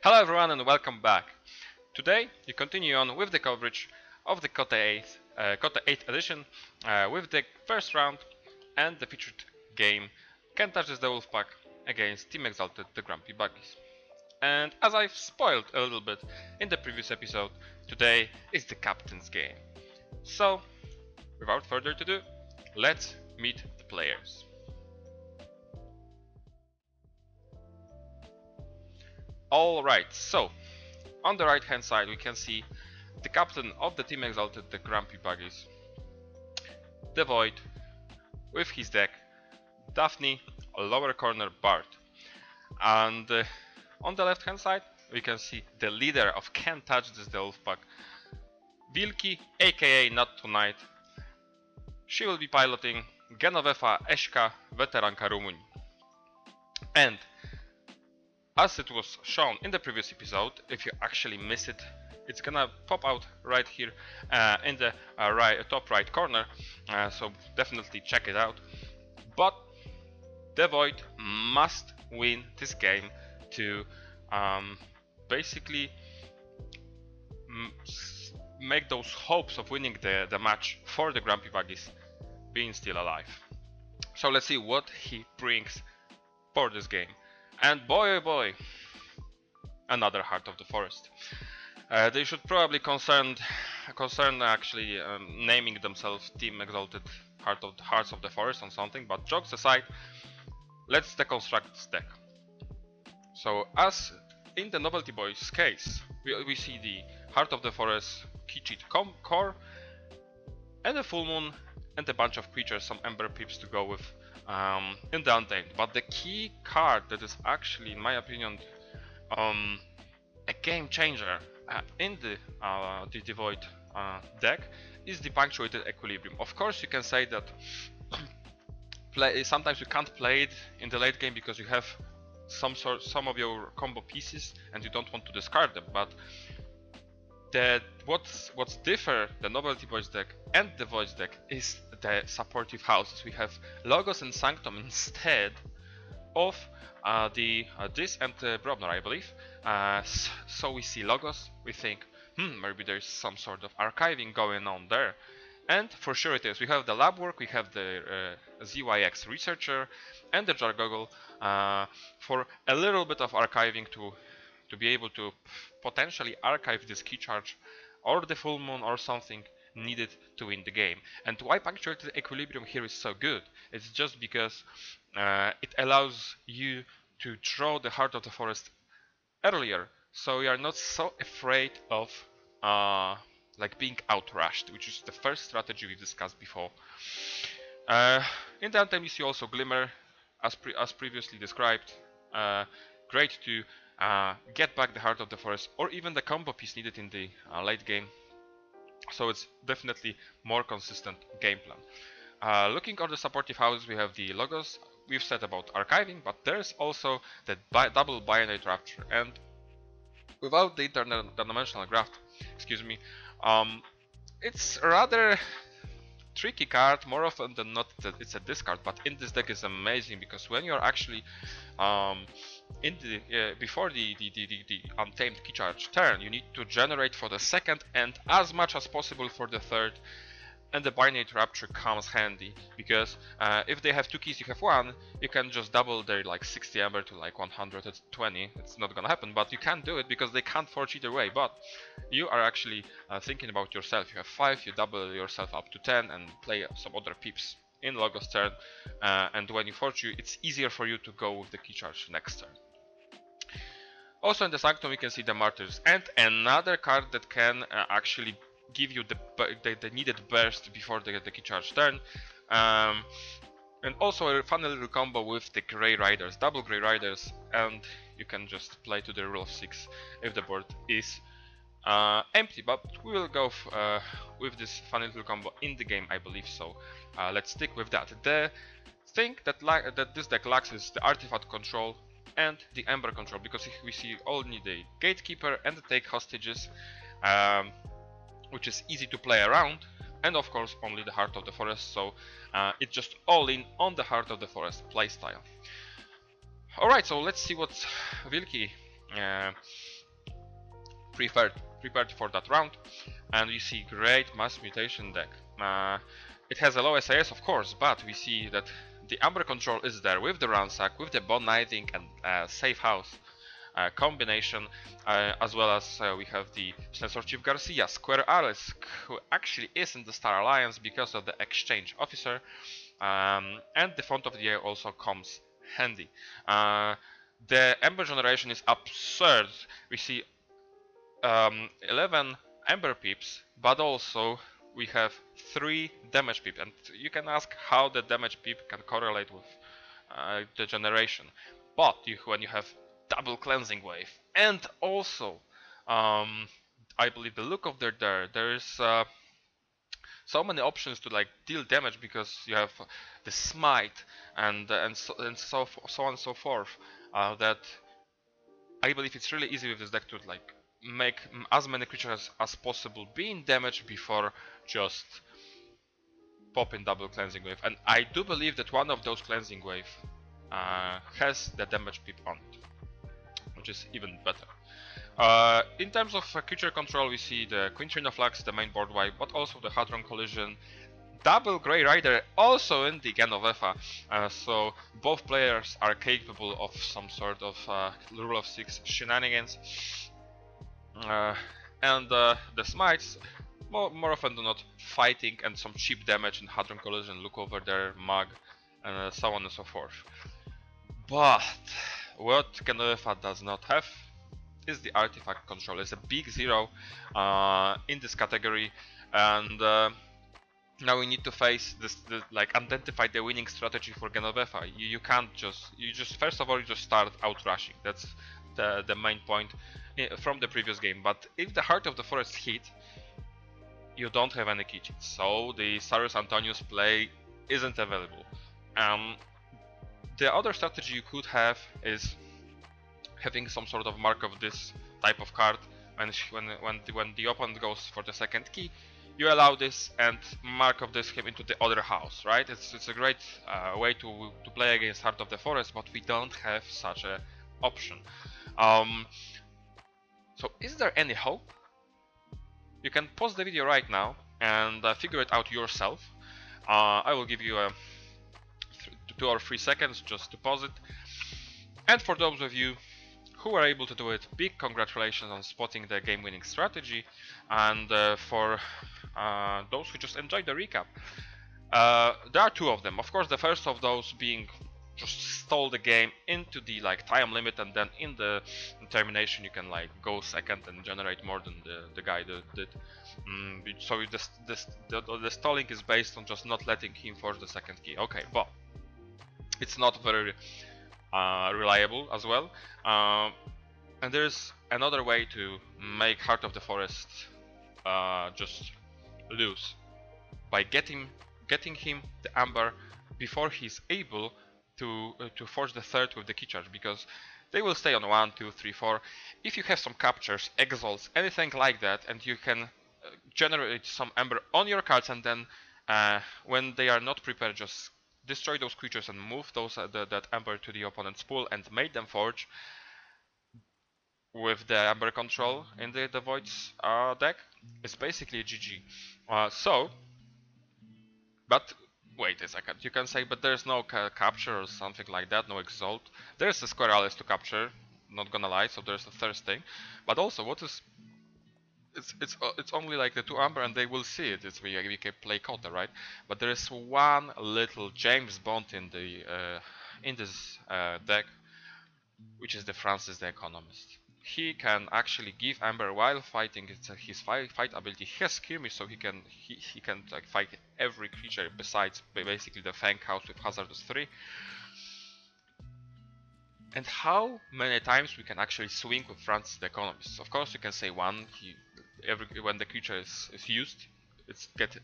Hello everyone and welcome back. Today we continue on with the coverage of the KOTE 8th edition with the first round and the featured game KOTE The WolfpACk against Team Exalted the Grumpy Buggies. And as I've spoiled a little bit in the previous episode, today is the captain's game. So without further ado, let's meet the players. Alright, so on the right hand side we can see the captain of the Team Exalted, the Grumpy Buggies, the Void, with his deck, Daphne, a lower corner Bart. And on the left hand side we can see the leader of Can't Touch This the WolfpACk, Wilki, aka Not Tonight. She will be piloting Genovefa Eszka, Weteranka Rumunii. And as it was shown in the previous episode, if you actually miss it, it's gonna pop out right here in the top right corner, so definitely check it out. But the Void must win this game to basically make those hopes of winning the match for the Grumpy Buggies being still alive. So let's see what he brings for this game. And boy oh boy, another Heart of the Forest. They should probably concern actually naming themselves Team Exalted Hearts of the Forest or something, but jokes aside, let's deconstruct this deck. So as in the Novelty Boys case, we see the Heart of the Forest key cheat core and a Full Moon and a bunch of creatures, some Ember Pips to go with in the Untamed. But the key card that is actually, in my opinion, a game changer in the Void deck is the Punctuated Equilibrium. Of course, you can say that sometimes you can't play it in the late game because you have some of your combo pieces and you don't want to discard them. But what's different the Novelty Boys deck and the Void deck is the supportive houses. We have Logos and Sanctum instead of this and Brobnar, I believe. So we see Logos, we think, maybe there's some sort of archiving going on there. And for sure it is. We have the lab work, we have the ZYX researcher and the Jargoggle for a little bit of archiving to be able to potentially archive this key charge or the Full Moon or something needed to win the game. And why Punctuated Equilibrium here is so good? It's just because it allows you to draw the Heart of the Forest earlier, so you are not so afraid of like being outrushed, which is the first strategy we discussed before. In the Anthem you see also Glimmer, as previously described. Great to get back the Heart of the Forest or even the combo piece needed in the late game. So it's definitely more consistent game plan. Looking at the supportive houses, we have the Logos. We've said about archiving, but there's also the double binary rapture, and without the interdimensional graft, it's a rather tricky card. More often than not it's a discard, but in this deck is amazing because when you're actually before the Untamed key charge turn, you need to generate for the second and as much as possible for the third, and the binary rapture comes handy because if they have two keys, you have one, you can just double their like 60 Ember to like 120. It's not gonna happen, but you can't do it because they can't forge either way. But you are actually thinking about yourself. You have 5, you double yourself up to 10 and play some other peeps in Logos turn, and when you forge it's easier for you to go with the key charge next turn. Also in the Sanctum we can see the Martyrs and another card that can actually give you the needed burst before the key charge turn, and also a fun little combo with the Grey Riders, double Grey Riders, and you can just play to the rule of 6 if the board is empty. But we will go with this fun little combo in the game, I believe, so let's stick with that. The thing that this deck lacks is the artifact control and the Ember control, because we see only the Gatekeeper and the Take Hostages, which is easy to play around, and of course only the Heart of the Forest, so it's just all in on the Heart of the Forest playstyle. Alright, so let's see what Wilki prepared for that round, and we see great mass mutation deck. It has a low SAS, of course, but we see that the Amber control is there with the Ransack, with the Bond Knighting and Safe House combination, as well as we have the Sensor Chief Garcia, Square Alice, who actually is in the Star Alliance because of the Exchange Officer, and the Font of the Year also comes handy. The Ember generation is absurd. We see 11 Ember Pips, but also we have 3 damage Pip, and you can ask how the damage Pip can correlate with the generation. But when you have double cleansing wave, and also I believe the look of there is so many options to like deal damage, because you have the smite and so on and so forth, that I believe it's really easy with this deck to like make as many creatures as possible being damaged before just popping double cleansing wave. And I do believe that one of those cleansing wave has the damage pip on it, which is even better. In terms of creature control, we see the Quintrino Flux, the main board wipe, but also the Hadron Collision, double Grey Rider also in the Genovefa, so both players are capable of some sort of rule of 6 shenanigans. And the smites, more often than not, fighting and some cheap damage in Hadron Collision, look over their mug, and so on and so forth. But what Genovefa does not have is the artifact control. It's a big zero in this category, and now we need to face this, like identify the winning strategy for Genovefa. You can't just, first of all you just start out rushing. That's the main point from the previous game. But if the Heart of the Forest hit, you don't have any key cheats, so the Cyrus Antonius play isn't available. The other strategy you could have is having some sort of mark of this type of card. When the opponent goes for the second key, you allow this and mark of this him into the other house, right? It's a great way to play against Heart of the Forest, but we don't have such a option. So is there any hope? You can pause the video right now and figure it out yourself. I will give you 2 or 3 seconds just to pause it. And for those of you who were able to do it, big congratulations on spotting the game-winning strategy. And for those who just enjoyed the recap, there are 2 of them. Of course, the first of those being just stall the game into the like time limit, and then in the termination you can like go second and generate more than the guy did. So the stalling is based on just not letting him force the second key. Okay, but it's not very reliable as well. And there's another way to make Heart of the Forest just lose, by getting him the Amber before he's able to force the third with the key charge, because they will stay on 1, 2, 3, 4. If you have some captures, exalts, anything like that, and you can generate some Amber on your cards, and then when they are not prepared, just destroy those creatures and move those that Amber to the opponent's pool and make them forge with the Amber control in the Void's deck, it's basically a GG. But wait a second, you can say, but there's no capture or something like that, no exalt. There's a Square Alice to capture, not gonna lie, so there's a third thing. But also, what is... It's only like the 2 Amber and they will see it. We can play KOTE, right? But there is one little James Bond in this deck, which is the Francis the Economist. He can actually give Amber while fighting. His fight ability. He has skirmish, so he can like fight every creature besides basically the Fang House with Hazardous 3. And how many times we can actually swing with Francis the Economist? Of course, you can say 1. When the creature is used, it gets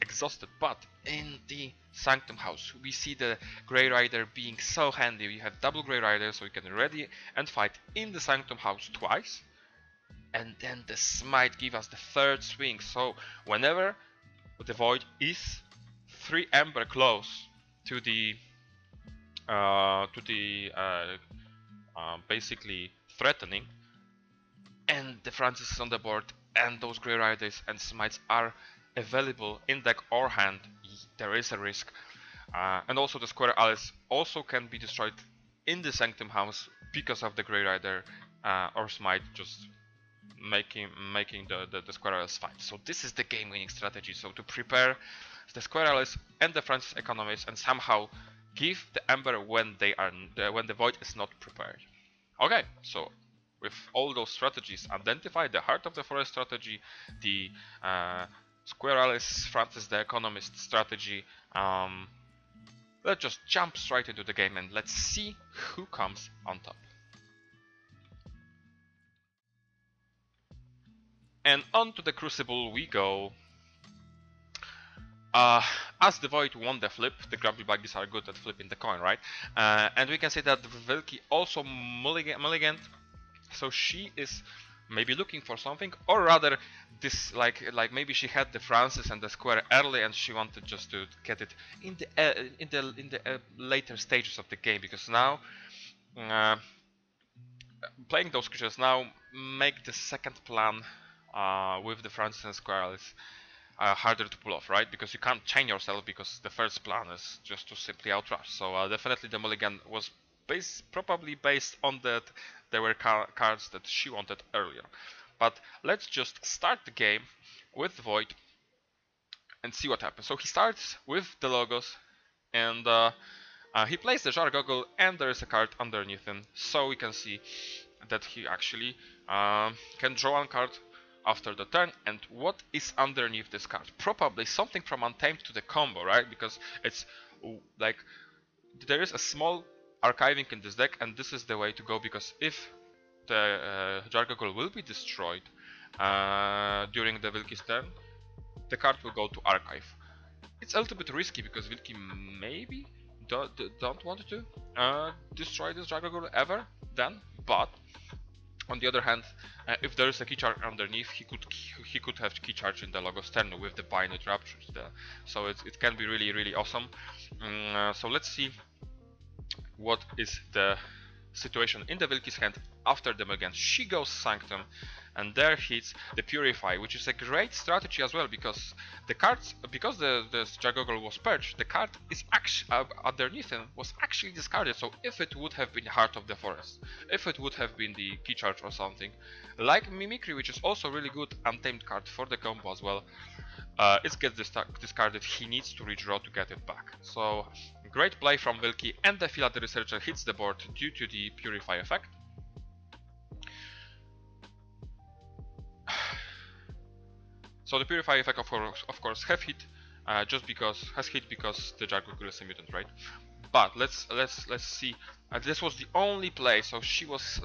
exhausted. But in the Sanctum House, we see the Grey Rider being so handy. We have double Grey Rider, so we can ready and fight in the Sanctum House twice, and then the Smite give us the third swing. So whenever the Void is 3 Amber close to the basically threatening, and the Francis is on the board, and those Grey Riders and Smites are available in deck or hand, there is a risk. And also the Square Alice also can be destroyed in the Sanctum House because of the Grey Rider or Smite just making the Square Alice fight. So this is the game winning strategy. So to prepare the Square Alice and the Francis economies and somehow give the Ember when when the Void is not prepared. Okay, so with all those strategies, identify the Heart of the Forest strategy, the Square Alice, Francis the Economist strategy. Let's just jump straight into the game and let's see who comes on top. And onto the Crucible we go. As the Void won the flip, the Grubby Buggies are good at flipping the coin, right? And we can see that Vilki also mulliganed, so she is maybe looking for something, or rather, this like maybe she had the Francis and the Square early, and she wanted just to get it in the later stages of the game, because now playing those creatures now make the second plan with the Francis and Square is harder to pull off, right? Because you can't chain yourself, because the first plan is just to simply outrush. So definitely the mulligan was probably based on that there were cards that she wanted earlier. But let's just start the game with Void and see what happens. So he starts with the Logos, and he plays the Jar Goggle, and there is a card underneath him. So we can see that he actually can draw one card after the turn. And what is underneath this card? Probably something from Untamed to the combo, right? Because it's like there is a small archiving in this deck, and this is the way to go, because if the Jar Goggle will be destroyed during the Vilki's turn, the card will go to archive. It's a little bit risky because Vilki maybe don't want to destroy this Jar Goggle ever then, but on the other hand, if there is a key charge underneath, he could have key charge in the Logos turn with the Binary Raptures there. So it can be really awesome. So let's see what is the situation in the Vilki's hand after them again. She goes Sanctum, and there hits the Purify, which is a great strategy as well, because the cards, because the Jar Goggle was purged, the card is actually underneath him was actually discarded. So if it would have been Heart of the Forest, if it would have been the key charge or something like Mimicry, which is also really good Untamed card for the combo as well, it gets discarded. He needs to redraw to get it back. So great play from Vilki, and the Phila the Researcher hits the board due to the Purify effect. So the Purify effect of course has hit because the Jar Goggle is a mutant, right? But let's see. This was the only play, so she was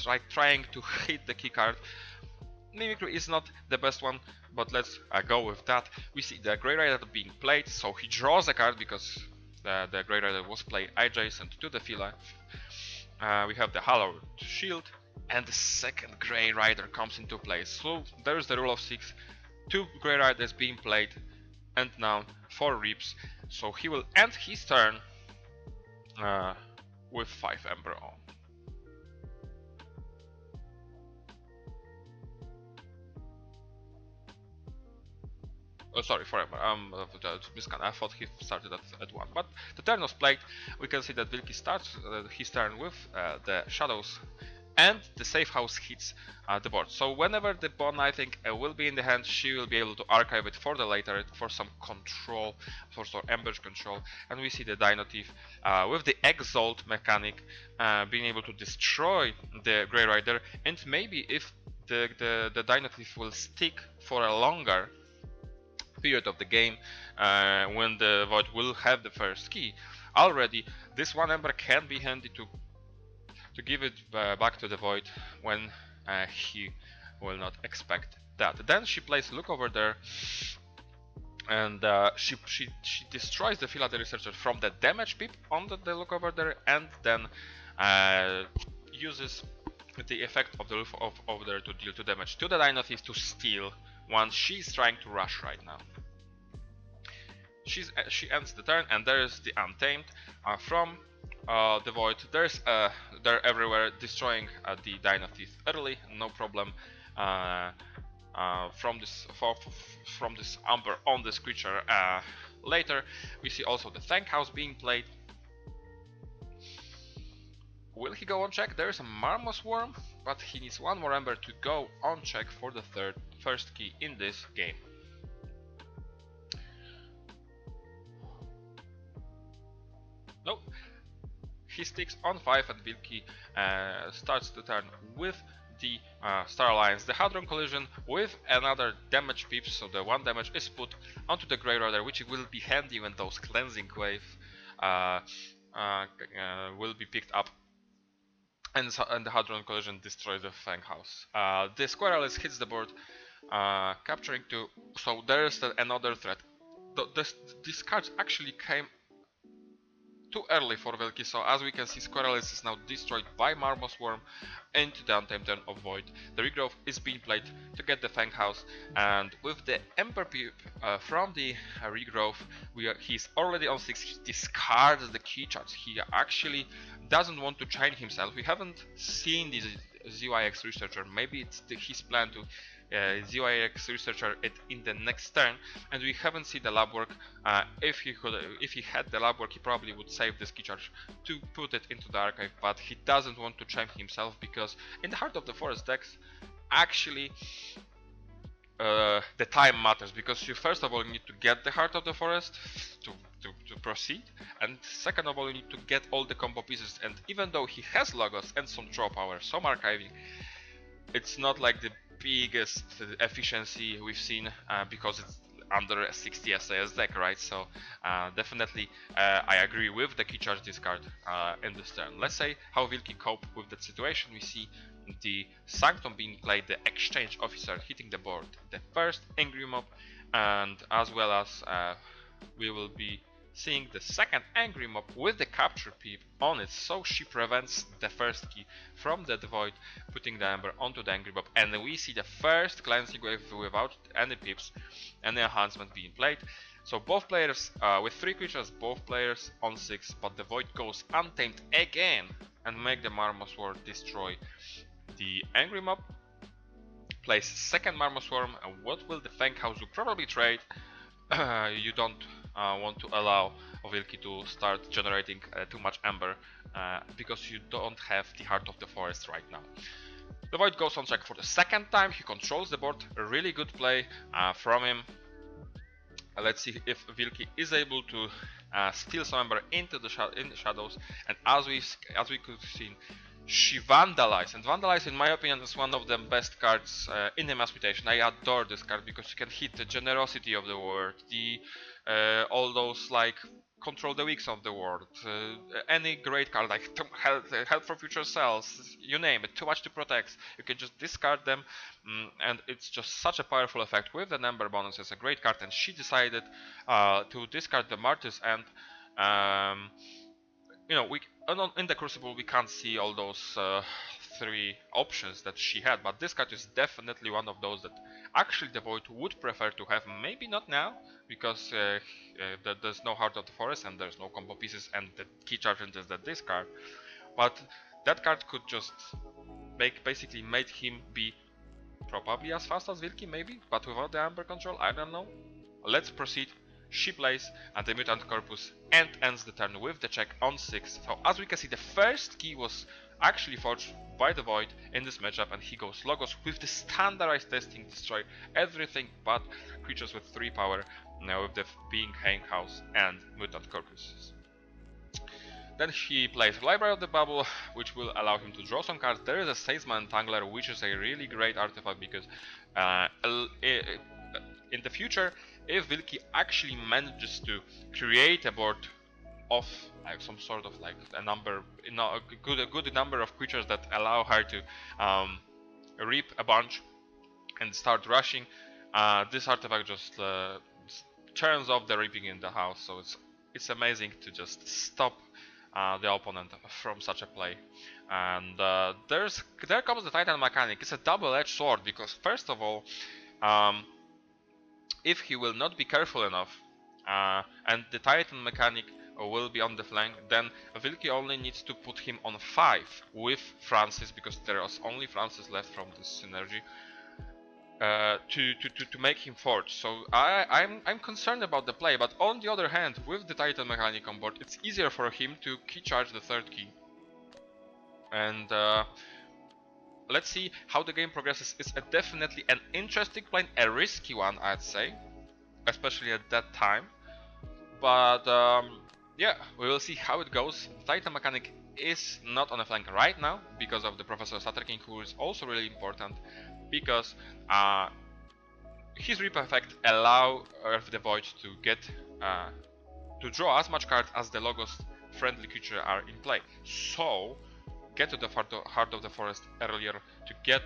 like trying to hit the key card. Mimicry is not the best one, but let's go with that. We see the Grey Rider being played, so he draws a card because the Grey Rider was played adjacent to the Phila. We have the Hallowed Shield, and the second Grey Rider comes into play. So there's the rule of 6, 2 Grey Riders being played, and now 4 Reaps. So he will end his turn with 5 Ember on. Oh, sorry, forever. I thought he started at 1. But the turn was played. We can see that Vilki starts his turn with the Shadows, and the Safe House hits the board. So whenever the Bone, I think, will be in the hand, she will be able to archive it for the later, for some control, for some ambush control. And we see the Dino Thief with the Exalt mechanic being able to destroy the Grey Rider. And maybe if the Dino Thief will stick for a longer period of the game, when the Void will have the first key already, this 1 Ember can be handy to give it back to the Void when he will not expect that. Then she plays Look Over There, and she destroys the Phila the Researcher from the damage pip on the Look Over There, and then uses the effect of the Look Over There to deal 2 damage to the Dino Thief to steal one. She's trying to rush right now. She ends the turn, and there is the Untamed from the void. They're everywhere, destroying the Dynasties early, no problem. Uh, from this Amber on this creature. Later, we see also the Fang House being played. Will he go on check? There is a Marmoset Worm, but he needs one more Ember to go on check for the first key in this game. Nope. He sticks on 5 and Vilki starts the turn with the Star Alliance, the Hadron Collision with another damage pips, so the 1 damage is put onto the Grey Rider, which will be handy when those Cleansing Wave will be picked up. And the Hadron Collision destroys the Fang House. The Squirrel hits the board, capturing 2, so there is another threat. These cards actually came too early for Velki, so as we can see, Squirreless is now destroyed by Marmoset Worm into the Untamed Turn of Void. The regrowth is being played to get the Fang House, and with the Ember Peep from the regrowth, he's already on 6. He discards the key charge. He actually doesn't want to chain himself. We haven't seen this ZYX researcher. Maybe it's his plan to ZYX researcher it in the next turn, and we haven't seen the lab work. If he had the lab work, he probably would save this key charge to put it into the archive, but he doesn't want to chain himself because in the Heart of the Forest decks, actually the time matters, because you first of all need to get the Heart of the Forest to proceed, and second of all you need to get all the combo pieces, and even though he has Logos and some draw power, some archiving, it's not like the biggest efficiency we've seen because it's under a 60 SAS deck, right? So definitely I agree with the key charge discard in this turn. Let's say how Vilki cope with that situation. We see the Sanctum being played, the Exchange Officer hitting the board, the first Angry Mob, and as well as we will be seeing the second Angry Mob with the Capture Peep on it, so she prevents the first key from the Void, putting the Ember onto the Angry Mob, and we see the first Cleansing Wave without any pips, any enhancement being played. So both players with 3 creatures, both players on 6, but the Void goes untamed again and make the Marmoset Worm destroy the Angry Mob. Plays second Marmoset Worm, and what will the Fang House do? Probably trade. You don't want to allow Vilki to start generating too much Ember because you don't have the Heart of the Forest right now. The Void goes on check for the second time. He controls the board. A really good play from him. Let's see if Vilki is able to steal some Ember into the shadows. And as we could see, she Vandalize, and Vandalize in my opinion is one of the best cards in the Mass Mutation. I adore this card because you can hit the Generosity of the World, the all those like Control the Weaks of the World, any great card like Help for Future Cells, you name it, Too Much to Protect, you can just discard them, and it's just such a powerful effect with the number bonus. It's a great card, and she decided to discard the Martyrs, and you know, in the Crucible we can't see all those 3 options that she had, but this card is definitely one of those that actually the Void would prefer to have. Maybe not now, because there's no Heart of the Forest and there's no combo pieces, and the key charge is that this card, but that card could just basically made him be probably as fast as Vilki, maybe, but without the Amber control, I don't know. Let's proceed. She plays and the Mutant Corpus and ends the turn with the check on 6. So as we can see, the first key was actually forged by the Void in this matchup, and he goes Logos with the standardized testing, destroy everything but creatures with 3 power, now with the being Hang House and Mutant Corpus. Then he plays Library of the Bubble, which will allow him to draw some cards. There is a Salesman Entangler, which is a really great artifact because in the future, if Vilki actually manages to create a board of like some sort of like a number, a good number of creatures that allow her to reap a bunch and start rushing, this artifact just turns off the reaping in the house. So it's amazing to just stop the opponent from such a play. And there comes the Titan mechanic. It's a double-edged sword because first of all, if he will not be careful enough, and the Titan mechanic will be on the flank, then Wilkie only needs to put him on 5 with Francis, because there is only Francis left from this synergy, to make him forge. So I'm concerned about the play, but on the other hand, with the Titan mechanic on board, it's easier for him to key charge the third key. And let's see how the game progresses. It's definitely an interesting play, a risky one, I'd say, especially at that time. But yeah, we will see how it goes. Titan mechanic is not on a flank right now because of the Professor Sutter King, who is also really important, because his Reaper effect allow Earth the Void to get to draw as much cards as the Logos friendly creature are in play. So get to the heart of the forest earlier to get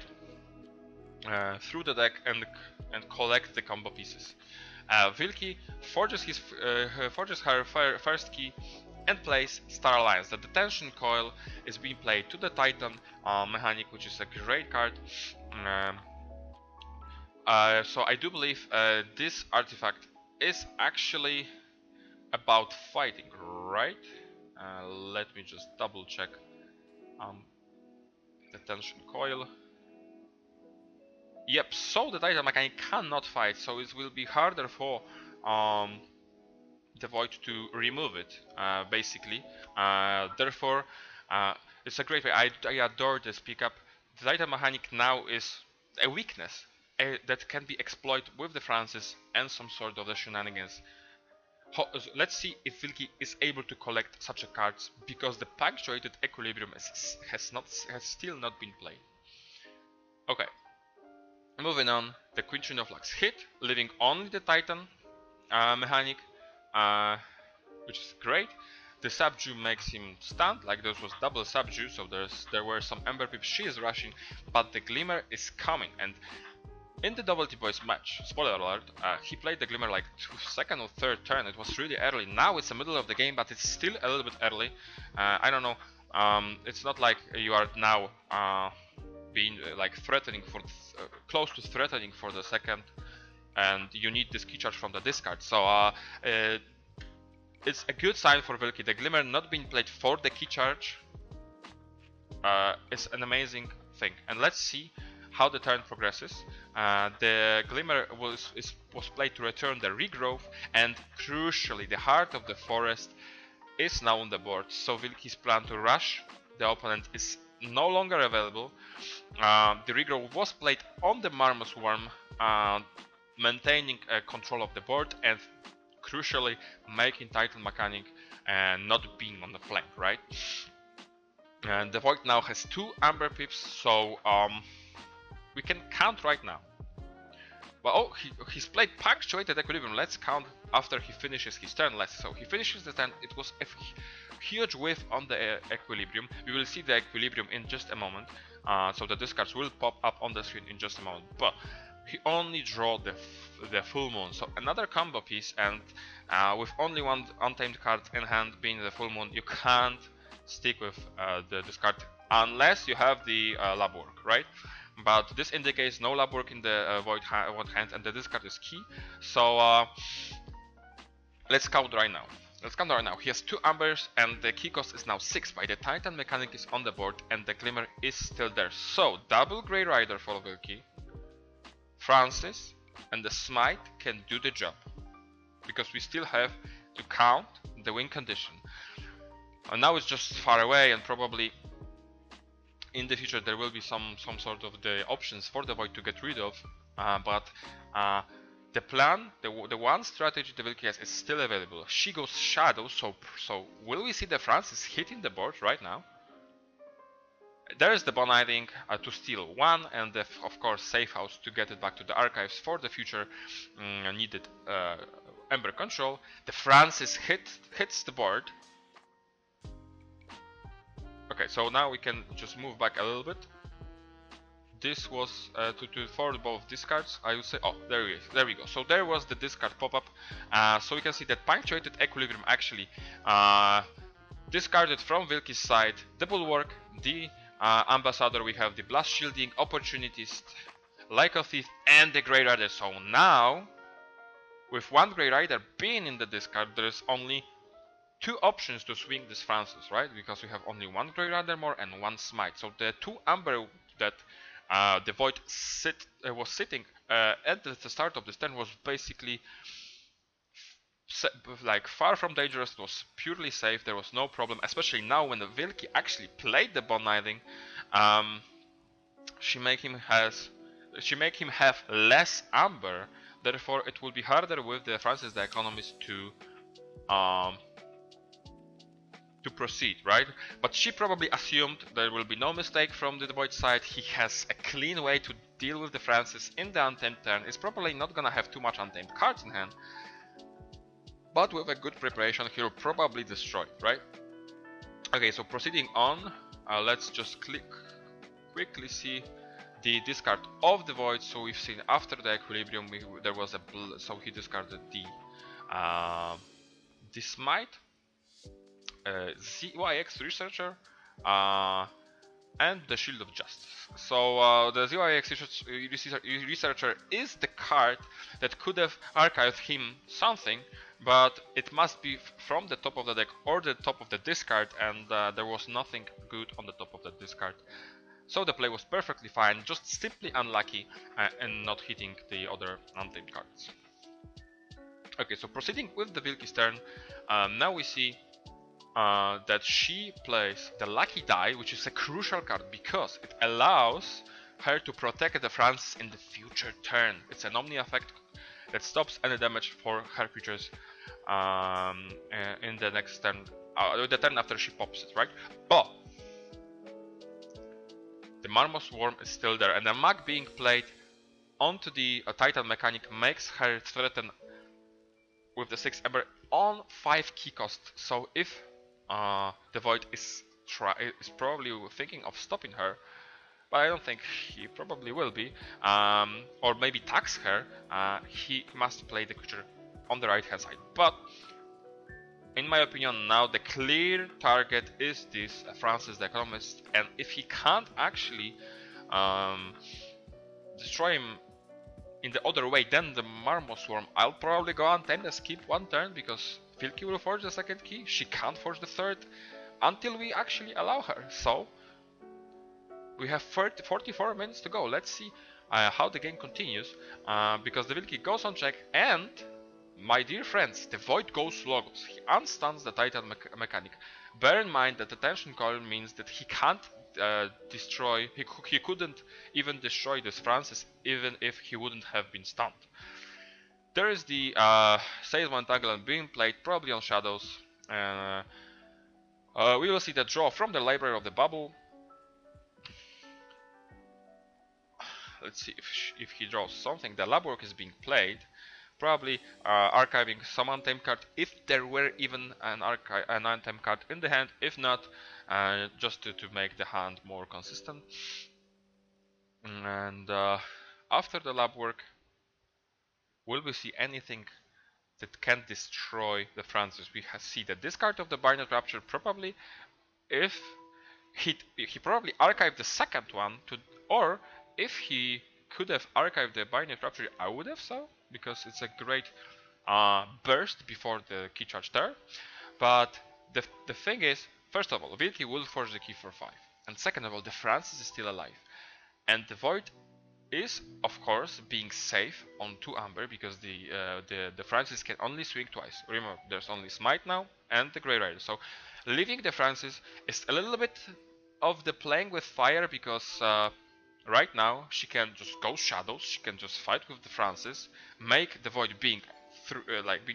through the deck and collect the combo pieces. Wilkie forges her first key and plays Star Alliance. The Detention Coil is being played to the Titan mechanic, which is a great card. So I do believe this artifact is actually about fighting, right? Let me just double check. Detention Coil. Yep, so the Titan mechanic cannot fight, so it will be harder for the Void to remove it, basically. Therefore, it's a great way. I adore this pickup. The Titan mechanic now is a weakness that can be exploited with the Francis and some sort of the shenanigans. Let's see if Wilkie is able to collect such a cards, because the punctuated Equilibrium has still not been played. Okay. Moving on, the Quintuple of Lux hit, leaving only the Titan mechanic, which is great. The Subdue makes him stunned, like this was double Subdue, so there were some Ember Pips. She is rushing, but the Glimmer is coming. And in the Double T Boys match, spoiler alert, he played the Glimmer like second or third turn. It was really early. Now it's the middle of the game, but it's still a little bit early. I don't know. It's not like you are now being like threatening for close to threatening for the second, and you need this key charge from the discard. So it's a good sign for Wilkie. The Glimmer not being played for the key charge is an amazing thing. And let's see how the turn progresses. The Glimmer was played to return the regrowth, and crucially the Heart of the Forest is now on the board. So Wilkie's plan to rush the opponent is no longer available. The regrowth was played on the Marmoset Worm, maintaining control of the board and crucially making Titan mechanic and not being on the flank, right? And the Void now has 2 Amber Pips, so we can count right now. Well, oh, he's played Punctuated Equilibrium. Let's count after he finishes his turn. So he finishes the turn. It was a huge whiff on the Equilibrium. We will see the Equilibrium in just a moment. So the discards will pop up on the screen in just a moment. But he only drew the Full Moon. So another combo piece, and with only one Untamed card in hand, being the Full Moon, you can't stick with the discard unless you have the lab work, right? But this indicates no lab work in the Void hand, and the discard is key. So let's count right now. He has 2 Ambers, and the key cost is now 6. By the Titan mechanic is on the board, and the Glimmer is still there. So double Grey Rider for Wilkie, Francis, and the Smite can do the job, because we still have to count the win condition. And now it's just far away, and probably in the future there will be some sort of the options for the Void to get rid of, but the plan, the one strategy the Wilkie has is still available. She goes Shadow, so will we see the Francis hitting the board right now? There is the Bonniding to steal 1, and of course Safe House to get it back to the archives for the future needed Ember control. The Francis hits the board. Okay, so now we can just move back a little bit. This was for both discards, I would say. Oh, there we go. So there was the discard pop-up. So we can see that Punctuated Equilibrium actually discarded from Wilkie's side the Bulwark, the Ambassador. We have the Blast Shielding, Opportunist, Lyco Thief, and the Grey Rider. So now, with 1 Grey Rider being in the discard, there is only two options to swing this Francis, right? Because we have only one Grey Rider more and one Smite. So the two Amber that the Void was sitting at the start of this turn was basically like far from dangerous. It was purely safe. There was no problem, especially now when the Vilki actually played the Bond Knightling. She make him have less Amber. Therefore, it will be harder with the Francis the Economist to proceed, right? But she probably assumed there will be no mistake from the Void side. He has a clean way to deal with the Francis in the untamed turn. He's probably not gonna have too much untamed cards in hand, but with a good preparation, he'll probably destroy it, right? Okay, so proceeding on, let's just quickly see the discard of the Void. So we've seen after the Equilibrium, there was so he discarded the Smite, ZYX Researcher, and the Shield of Justice. So the ZYX Researcher is the card that could have archived him something, but it must be from the top of the deck or the top of the discard, and there was nothing good on the top of the discard. So the play was perfectly fine, just simply unlucky and not hitting the other untamed cards. Okay, so proceeding with the Vilki's turn, now we see that she plays the Lucky Die, which is a crucial card because it allows her to protect the Francis in the future turn. It's an Omni effect that stops any damage for her creatures in the next turn, the turn after she pops it, right? But the Marmos Worm is still there, and the Mag being played onto the Titan mechanic makes her threaten with the 6 Ember on 5 key cost. So if the Void is probably thinking of stopping her, but I don't think he probably will be, or maybe tax her, he must play the creature on the right hand side. But in my opinion, now the clear target is this Francis the Economist, and if he can't actually destroy him in the other way than the Marmos Worm, I'll probably go untamed and skip one turn, because Vilki will forge the second key, she can't forge the third until we actually allow her. So we have 44 minutes to go. Let's see how the game continues, because the Vilki goes on check, and my dear friends, the Void goes Logos. He unstuns the Titan mechanic. Bear in mind that the Tension Coil means that he can't destroy, he couldn't even destroy this Francis even if he wouldn't have been stunned. There is the Salesman Entanglement being played, probably on Shadows. We will see the draw from the Library of the Bubble. Let's see if he draws something. The lab work is being played, probably archiving some untamed card if there were even an untamed card in the hand. If not, just to make the hand more consistent. And after the lab work, will we see anything that can destroy the Francis? We see the discard of the Binary Rapture, probably. If he probably archived the second one, or if he could have archived the Binary Rapture, I would have so, because it's a great burst before the key charge there. But the thing is, first of all, Vilki will forge the key for 5, and second of all, the Francis is still alive, and the Void is of course being safe on 2 Amber, because the Francis can only swing twice. Remember, there's only Smite now and the Grey Rider, so leaving the Francis is a little bit of the playing with fire, because right now she can just go Shadows, she can just fight with the Francis, make the Void being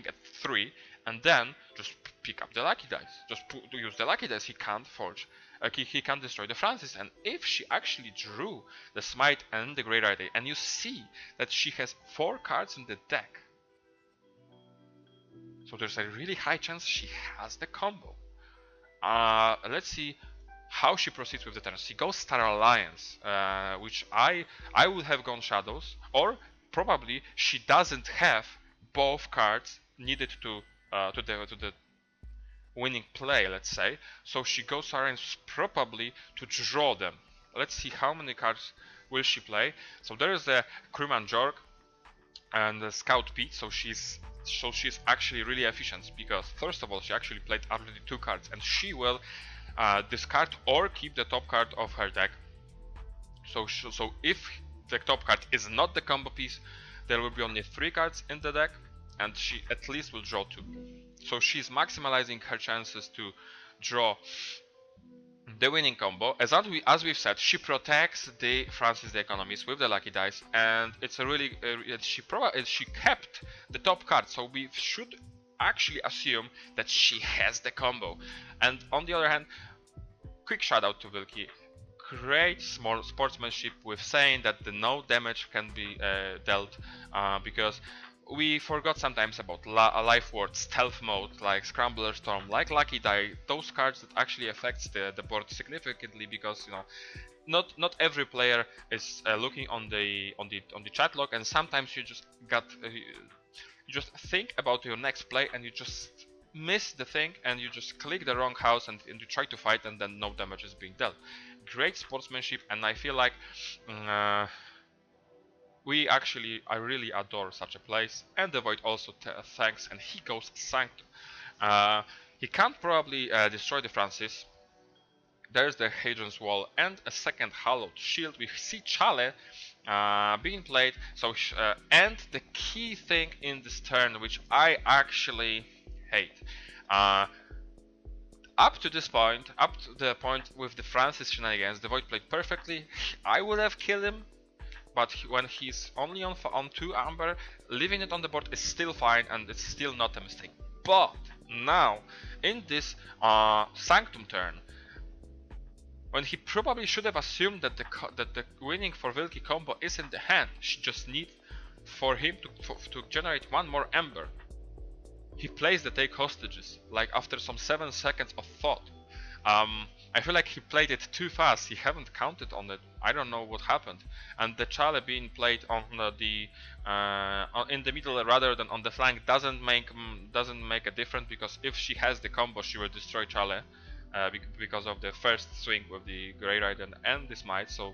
at 3, and then just pick up the Lucky Dice. Just use the Lucky Dice. He can't forge. He can't destroy the Francis. And if she actually drew the Smite and the Grey Rider, and you see that she has 4 cards in the deck, so there's a really high chance she has the combo. Let's see how she proceeds with the turn. She goes Star Alliance, which I would have gone Shadows, or probably she doesn't have both cards needed to the winning play, let's say. So she goes Star Alliance probably to draw them. Let's see how many cards will she play. So there is the Crewman Jorg and the Scout Pete, so she's so she's actually really efficient because first of all she actually played already 2 cards and she will discard or keep the top card of her deck. So if the top card is not the combo piece, there will be only 3 cards in the deck and she at least will draw 2. So she's maximizing her chances to draw the winning combo. As we've said, she protects the Francis the Economist with the lucky dice, and it's a really she kept the top card, so we should actually assume that she has the combo. And on the other hand, quick shout out to Wilkie. Great small sportsmanship with saying that the no damage can be dealt because we forgot sometimes about life ward, stealth mode, like Scrambler Storm, like Lucky Die, those cards that actually affects the board significantly because you know not every player is looking on the chat log, and sometimes you just you just think about your next play and you just miss the thing and you just click the wrong house and you try to fight and then no damage is being dealt. Great sportsmanship, and I feel like I really adore such a place, and the Void also thanks, and he goes Sanctum. He can't probably destroy the Francis. There's the Hadrian's Wall and a second Hallowed Shield. We see Chale being played. So and the key thing in this turn, which I actually hate. Up to this point, up to the point with the Francis shenanigans, the Void played perfectly. I would have killed him, but when he's only on 2 Amber, leaving it on the board is still fine and it's still not a mistake. But now, in this Sanctum turn, when he probably should have assumed that the winning for Wilkie combo is in the hand, she just need for him to generate 1 more Ember. He plays the take hostages, like after some 7 seconds of thought. I feel like he played it too fast. He haven't counted on it. I don't know what happened. And the Chale being played on in the middle rather than on the flank doesn't make a difference, because if she has the combo, she will destroy Chale because of the first swing with the Grey Rider and the Smite. So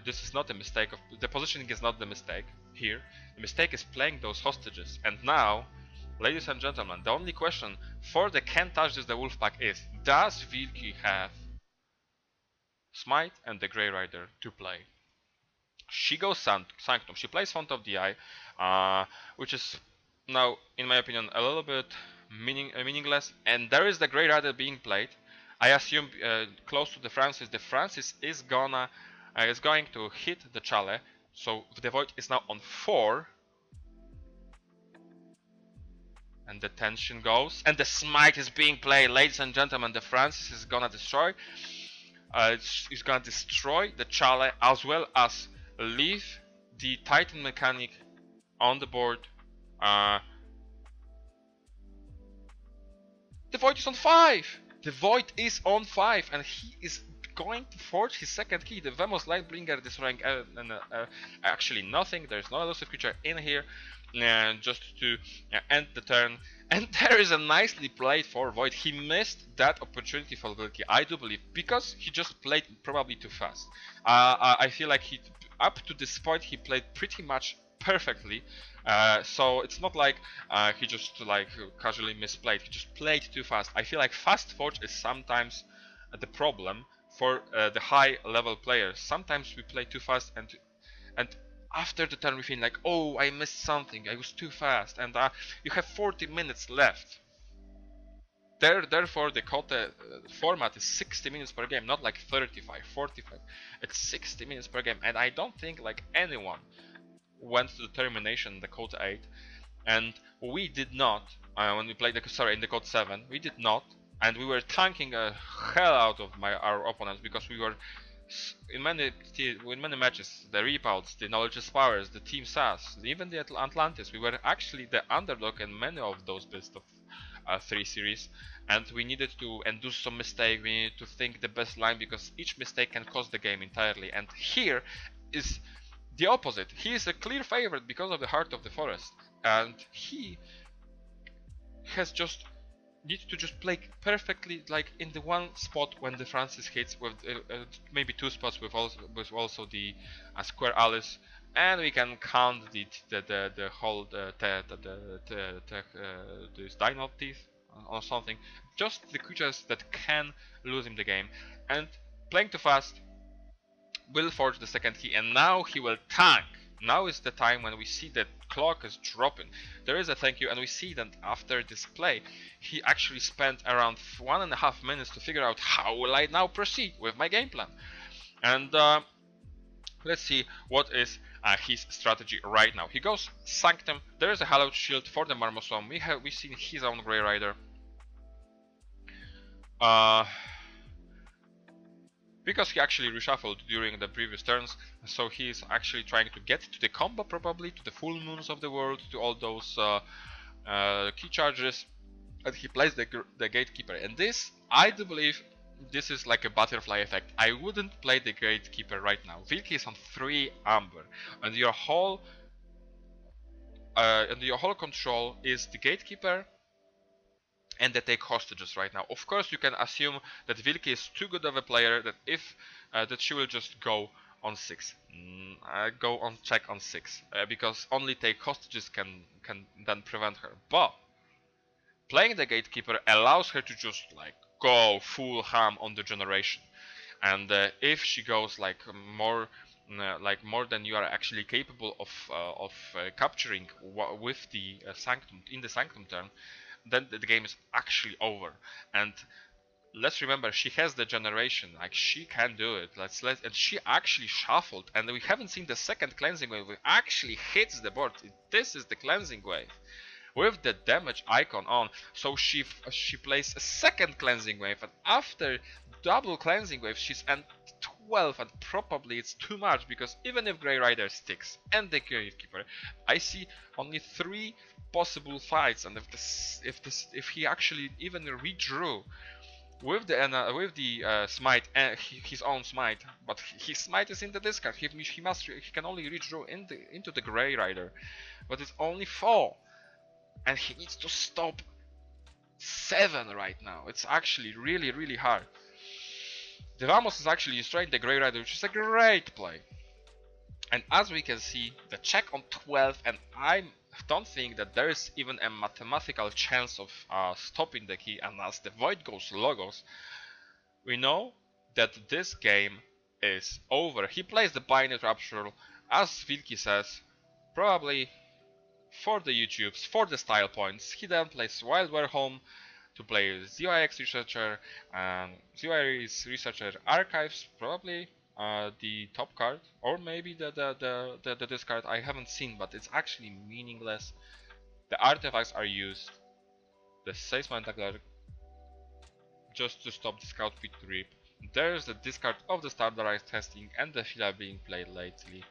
this is not a mistake. The positioning is not the mistake here. The mistake is playing those hostages. And now, ladies and gentlemen, the only question for the Can't Touch This the WolfpACk is, does Wilkie have Smite and the Grey Rider to play? She goes Sanctum. She plays Font of the Eye, which is now, in my opinion, a little bit meaningless. And there is the Grey Rider being played. I assume close to the Francis. The Francis is going to hit the Chale. So the Void is now on 4. And the tension goes, and the Smite is being played. Ladies and gentlemen, the Francis is gonna destroy. It's gonna destroy the Chale as well as leave the Titan mechanic on the board. The Void is on 5. The Void is on 5, and he is going to forge his second key. The Vemos Lightbringer destroying actually nothing. There's no elusive creature in here. Just to end the turn, and there is a nicely played for Void. He missed that opportunity for Wilkie, I do believe, because he just played probably too fast. I feel like up to this point he played pretty much perfectly, so it's not like he just like casually misplayed. He just played too fast. I feel like fast forge is sometimes the problem for the high level players. Sometimes we play too fast, and after the turn we feel like, oh, I missed something, I was too fast, and you have 40 minutes left. Therefore the KOTE format is 60 minutes per game, not like 35, 45. It's 60 minutes per game, and I don't think like anyone went to the termination in the KOTE 8, and we did not, when we played in the KOTE 7, we did not, and we were tanking a hell out of our opponents, because we were in many matches, the Repouts, the Knowledge's Powers, the Team SAS, even the Atlantis, we were actually the underdog in many of those best of 3 series, and we needed to do some mistake. We needed to think the best line, because each mistake can cost the game entirely. And here is the opposite. He is a clear favorite because of the Heart of the Forest, and he has just need to just play perfectly, like in the one spot when the Francis hits, with maybe 2 spots with also the Square Alice, and we can count the whole this dino teeth or something, just the creatures that can lose him the game. And playing too fast will forge the second key, and now he will tank. Now is the time when we see that clock is dropping. There is a thank you, and we see that after this play, he actually spent around 1.5 minutes to figure out how will I now proceed with my game plan. And let's see what is his strategy right now. He goes Sanctum. There is a Hallowed Shield for the Marmoson. We see his own Grey Rider. Because he actually reshuffled during the previous turns, so he's actually trying to get to the combo, probably to the full moons of the world, to all those key charges, and he plays the Gatekeeper. And this, I do believe, this is like a butterfly effect. I wouldn't play the Gatekeeper right now. Vilki is on 3 Amber, and your whole control is the Gatekeeper and they take hostages right now. Of course, you can assume that Vilki is too good of a player that if that she will just go on 6, go on check on 6, because only take hostages can then prevent her. But playing the Gatekeeper allows her to just like go full ham on the generation, and if she goes like more than you are actually capable of capturing with the Sanctum in the Sanctum turn, then the game is actually over. And let's remember, she has the generation, like she can do it. And she actually shuffled, and we haven't seen the second cleansing wave. It actually hits the board. This is the cleansing wave with the damage icon on. So she plays a second cleansing wave, and after double cleansing wave, she's at 12, and probably it's too much, because even if Grey Rider sticks and the Gatekeeper, I see only 3 possible fights. And if he actually even redrew with the smite, his own smite, but his smite is in the discard. He can only redraw into the Grey Rider, but it's only 4, and he needs to stop 7 right now. It's actually really hard. The Vamos is actually destroying the Grey Rider, which is a great play. And as we can see, the check on 12, and I don't think that there is even a mathematical chance of stopping the key. And as the Void goes Logos, we know that this game is over. He plays the Binary Rapture, as Vilki says, probably for the YouTubes, for the style points. He then plays Wild Warehome to play ZYX Researcher, and ZYX Researcher Archives, probably the top card, or maybe the discard. I haven't seen, but it's actually meaningless. The artifacts are used, the Salesman Tagler, just to stop the Scout Pit Rip. There's the discard of the Standardized Testing and the filler being played lately.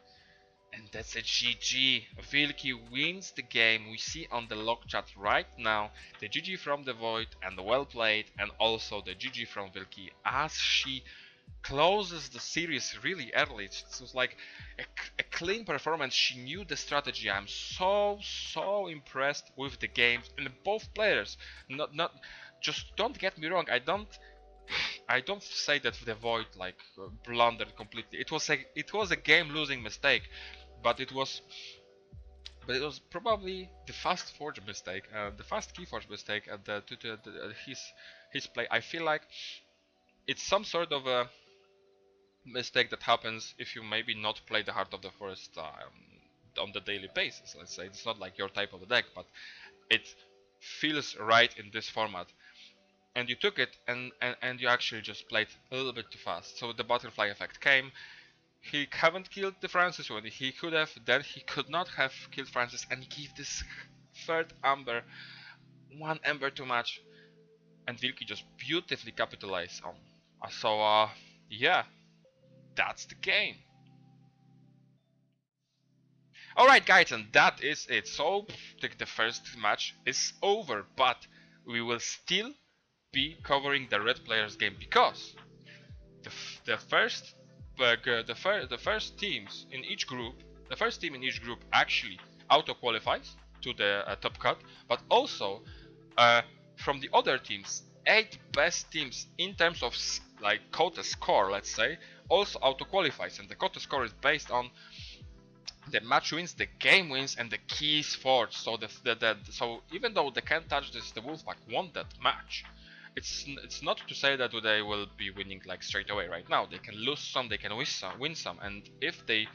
And that's a GG. Vilki wins the game. We see on the log chat right now the GG from the Void, and well played, and also the GG from Vilki as she closes the series really early. It was like a clean performance. She knew the strategy. I'm so impressed with the games and both players. Not just don't get me wrong. I don't say that the Void like blundered completely. It was a game losing mistake, but it was probably the fast forge mistake, the fast keyforge mistake, and his play. I feel like it's some sort of a mistake that happens if you maybe not play the Heart of the Forest on the daily basis. Let's say it's not like your type of deck, but it feels right in this format. And you took it, and you actually just played a little bit too fast. So the butterfly effect came. He haven't killed the Francis when he could have. Then he could not have killed Francis and give this third Amber 1 Ember too much. And Vilki just beautifully capitalized on. So yeah, that's the game. Alright guys, and that is it. So the first match is over, but we will still be covering the red players game, because the first teams in each group, the first team in each group actually auto qualifies to the top cut, but also from the other teams, 8 best teams in terms of like KOTE score, let's say, also auto qualifies, and the KOTE score is based on the match wins, the game wins, and the key is forged. So so even though they can't touch this, the WolfpACk won that match. It's not to say that they will be winning like straight away right now. They can lose some, they can win some, and if they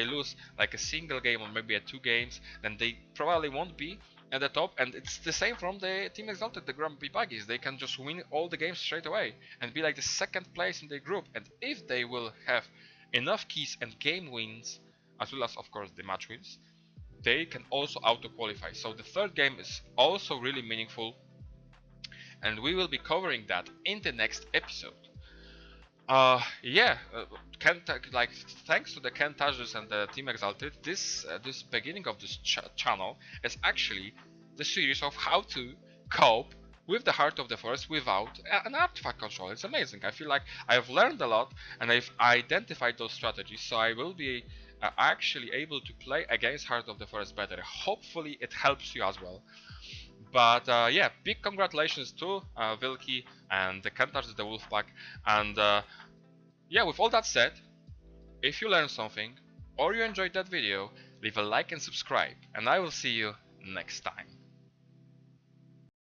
lose like a single game or maybe 2 games, then they probably won't be at the top. And it's the same from the Team Exalted, the Grumpy Buggies. They can just win all the games straight away and be like the second place in the group. And if they will have enough keys and game wins, as well as of course the match wins, they can also auto qualify. So the third game is also really meaningful, and we will be covering that in the next episode. Yeah, like thanks to the Kentages and the Team Exalted, this beginning of this channel is actually the series of how to cope with the Heart of the Forest without an artifact control. It's amazing. I feel like I've learned a lot and I've identified those strategies, so I will be actually able to play against Heart of the Forest better. Hopefully it helps you as well. But yeah, big congratulations to Vilki and the Kentages the WolfpACk. And yeah, with all that said, if you learned something or you enjoyed that video, leave a like and subscribe, and I will see you next time.